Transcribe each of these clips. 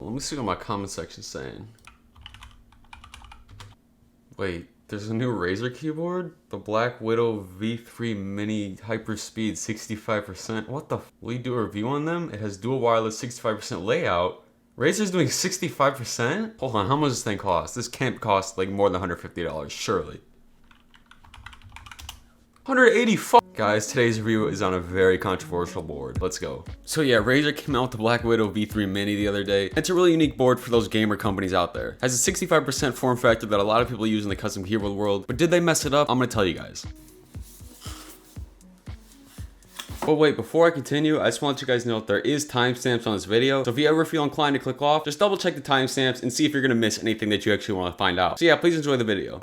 Let me see what my comment section's saying. Wait, there's a new Razer keyboard? The Blackwidow V3 Mini Hyperspeed 65%. What the f? Will you do a review on them? It has dual wireless 65% layout. Razer's doing 65%? Hold on, how much does this thing cost? This can't cost like more than $150, surely. 180 Guys, today's review is on a very controversial board. Let's go. So yeah, Razer came out with the Blackwidow V3 Mini the other day. It's a really unique board for those gamer companies out there. It has a 65% form factor that a lot of people use in the custom keyboard world. But did they mess it up? I'm gonna tell you guys. But wait, before I continue, I just want to let you guys know that there is timestamps on this video. So if you ever feel inclined to click off, just double check the timestamps and see if you're gonna miss anything that you actually want to find out. So yeah, please enjoy the video.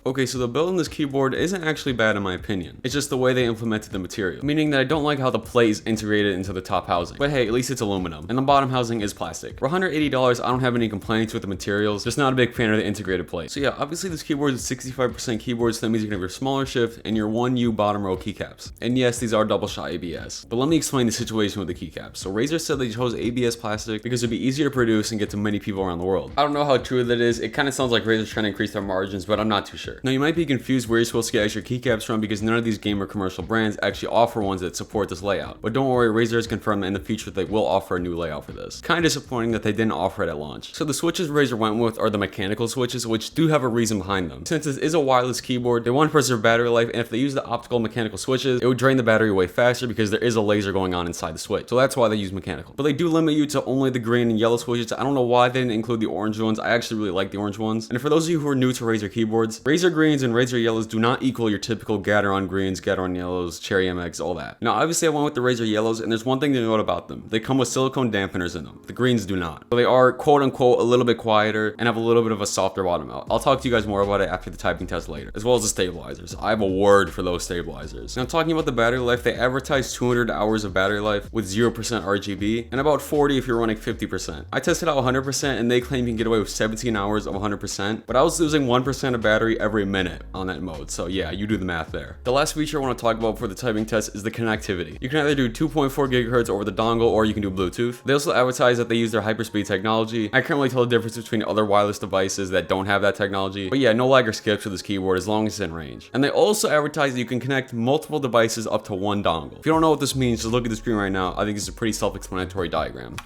Okay, so the build on this keyboard isn't actually bad in my opinion. It's just the way they implemented the material, meaning that I don't like how the plate is integrated into the top housing. But hey, at least it's aluminum, and the bottom housing is plastic. For $180, I don't have any complaints with the materials, just not a big fan of the integrated plate. So yeah, obviously this keyboard is a 65% keyboard, so that means you're gonna have your smaller shift and your 1U bottom row keycaps. And yes, these are double shot ABS. But let me explain the situation with the keycaps. So Razer said they chose ABS plastic because it'd be easier to produce and get to many people around the world. I don't know how true that is. It kind of sounds like Razer's trying to increase their margins, but I'm not too sure. Now you might be confused where you're supposed to get extra keycaps from because none of these gamer commercial brands actually offer ones that support this layout. But don't worry, Razer has confirmed that in the future they will offer a new layout for this. Kind of disappointing that they didn't offer it at launch. So the switches Razer went with are the mechanical switches, which do have a reason behind them. Since this is a wireless keyboard, they want to preserve battery life, and if they use the optical mechanical switches, it would drain the battery way faster because there is a laser going on inside the switch. So that's why they use mechanical. But they do limit you to only the green and yellow switches. I don't know why they didn't include the orange ones. I actually really like the orange ones. And for those of you who are new to Razer keyboards, Razer greens and Razer yellows do not equal your typical Gateron greens, Gateron yellows, Cherry MX, all that. Now obviously I went with the Razer yellows, and there's one thing to note about them. They come with silicone dampeners in them. The greens do not. So they are quote unquote a little bit quieter and have a little bit of a softer bottom out. I'll talk to you guys more about it after the typing test later, as well as the stabilizers. I have a word for those stabilizers. Now talking about the battery life, they advertise 200 hours of battery life with 0% RGB and about 40 if you're running 50%. I tested out 100% and they claim you can get away with 17 hours of 100%, but I was losing 1% of battery every minute on that mode. So yeah, you do the math there. The last feature I want to talk about for the typing test is the connectivity. You can either do 2.4 gigahertz over the dongle or you can do Bluetooth. They also advertise that they use their hyperspeed technology. I can't really tell the difference between other wireless devices that don't have that technology, but yeah, no lag or skips with this keyboard as long as it's in range. And they also advertise that you can connect multiple devices up to one dongle. If you don't know what this means, just look at the screen right now. I think it's a pretty self-explanatory diagram.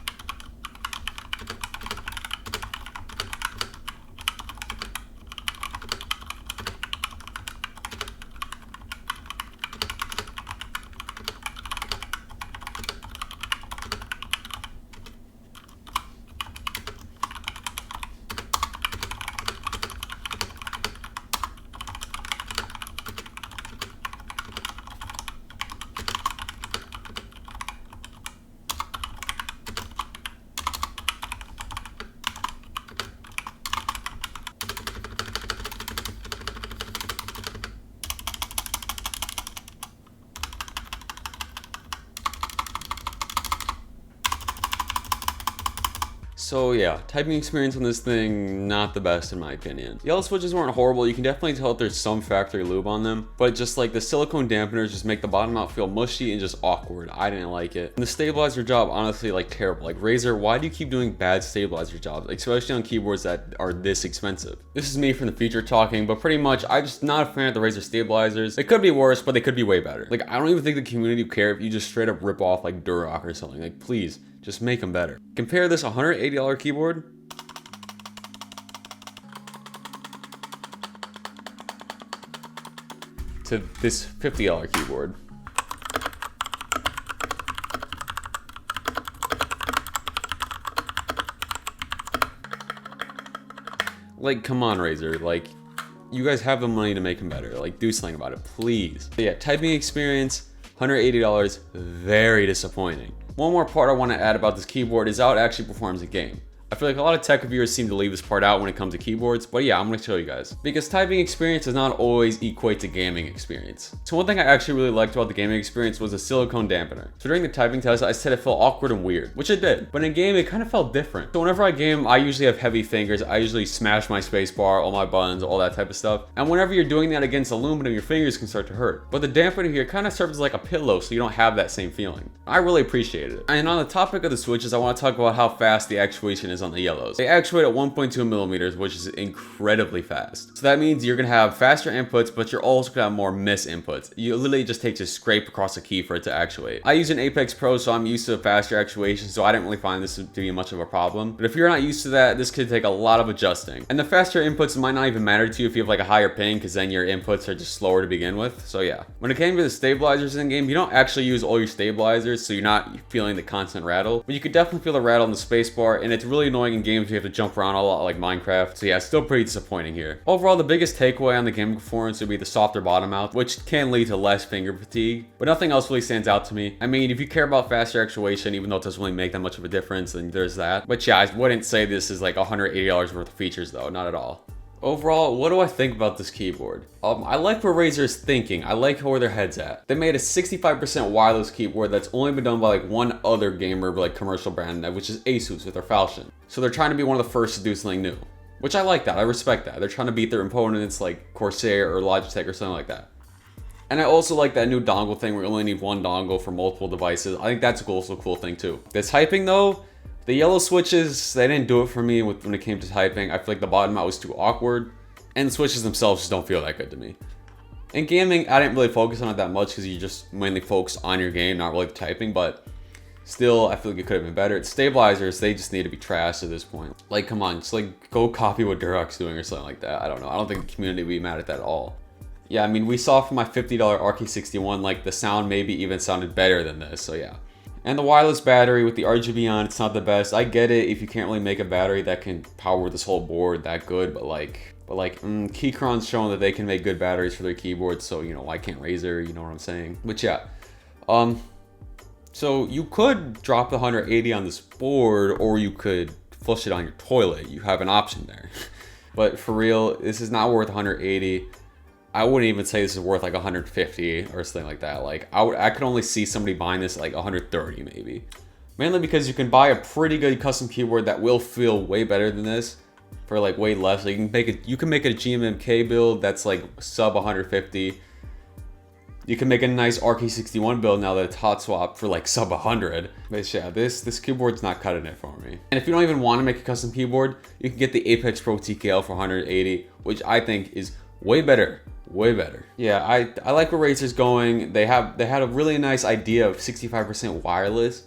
So yeah, typing experience on this thing, not the best in my opinion. Yellow switches weren't horrible. You can definitely tell that there's some factory lube on them, but just like the silicone dampeners just make the bottom out feel mushy and just awkward. I didn't like it. And the stabilizer job, honestly, like terrible. Like Razer, why do you keep doing bad stabilizer jobs, especially on keyboards that are this expensive? This is me from the future talking, but pretty much I'm just not a fan of the Razer stabilizers. They could be worse, but they could be way better. Like I don't even think the community would care if you just straight up rip off like Durock or something. Like please, just make them better. Compare this $180 keyboard to this $50 keyboard. Like, come on, Razer. Like, you guys have the money to make them better. Like, do something about it, please. But yeah, typing experience, $180, very disappointing. One more part I want to add about this keyboard is how it actually performs in game. I feel like a lot of tech reviewers seem to leave this part out when it comes to keyboards, but yeah, I'm gonna show you guys. Because typing experience does not always equate to gaming experience. So one thing I actually really liked about the gaming experience was the silicone dampener. So during the typing test, I said it felt awkward and weird, which it did. But in game, it kind of felt different. So whenever I game, I usually have heavy fingers. I usually smash my spacebar, all my buttons, all that type of stuff. And whenever you're doing that against aluminum, your fingers can start to hurt. But the dampener here kind of serves as like a pillow, so you don't have that same feeling. I really appreciated it. And on the topic of the switches, I want to talk about how fast the actuation is on the yellows. They actuate at 1.2 millimeters, which is incredibly fast. So that means you're gonna have faster inputs, but you're also gonna have more miss inputs. You literally just take to scrape across the key for it to actuate. I use an Apex Pro, so I'm used to faster actuation, so I didn't really find this to be much of a problem. But if you're not used to that, this could take a lot of adjusting. And the faster inputs might not even matter to you if you have like a higher ping, because then your inputs are just slower to begin with. So yeah. When it came to the stabilizers in game, you don't actually use all your stabilizers, so you're not feeling the constant rattle. But you could definitely feel the rattle in the spacebar, and it's really annoying in games where you have to jump around a lot like Minecraft. So yeah, it's still pretty disappointing here. Overall, the biggest takeaway on the gaming performance would be the softer bottom mount, which can lead to less finger fatigue, but nothing else really stands out to me. I mean, if you care about faster actuation, even though it doesn't really make that much of a difference, then there's that. But yeah, I wouldn't say this is like $180 worth of features though, not at all. Overall, what do I think about this keyboard? I like where Razer is thinking. I like where their head's at. They made a 65% wireless keyboard that's only been done by like one other gamer like commercial brand, which is Asus with their Falchion. So they're trying to be one of the first to do something new, which I like that. I respect that. They're trying to beat their opponents like Corsair or Logitech or something like that. And I also like that new dongle thing where you only need one dongle for multiple devices. I think that's also a cool thing too. The typing though, the yellow switches, they didn't do it for me when it came to typing. I feel like the bottom out was too awkward, and the switches themselves just don't feel that good to me. In gaming, I didn't really focus on it that much because you just mainly focus on your game, not really the typing, but still, I feel like it could have been better. It's stabilizers, they just need to be trashed at this point. Like, come on, just like go copy what Durac's doing or something like that. I don't know. I don't think the community would be mad at that at all. Yeah, I mean, we saw from my $50 RK61, like the sound maybe even sounded better than this, so yeah. And the wireless battery with the RGB on, it's not the best. I get it if you can't really make a battery that can power this whole board that good, but Keychron's showing that they can make good batteries for their keyboards, so, you know, why can't Razer, you know what I'm saying? But yeah, so you could drop the 180 on this board, or you could flush it on your toilet. You have an option there. But for real, this is not worth 180. I wouldn't even say this is worth like 150 or something like that. Like I could only see somebody buying this at like 130 maybe. Mainly because you can buy a pretty good custom keyboard that will feel way better than this for like way less. So you can make a GMMK build that's like sub 150. You can make a nice RK61 build now that it's hot swap for like sub 100. But yeah, this keyboard's not cutting it for me. And if you don't even want to make a custom keyboard, you can get the Apex Pro TKL for 180, which I think is way better. Way better. Yeah, I like where Razer's going. They had a really nice idea of 65% wireless,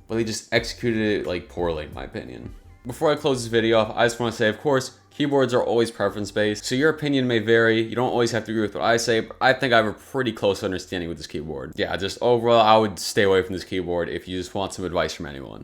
but they just executed it like poorly in my opinion. Before I close this video off, I just want to say, of course, keyboards are always preference based, so your opinion may vary. You don't always have to agree with what I say, but I think I have a pretty close understanding with this keyboard. Yeah, just overall, I would stay away from this keyboard if you just want some advice from anyone.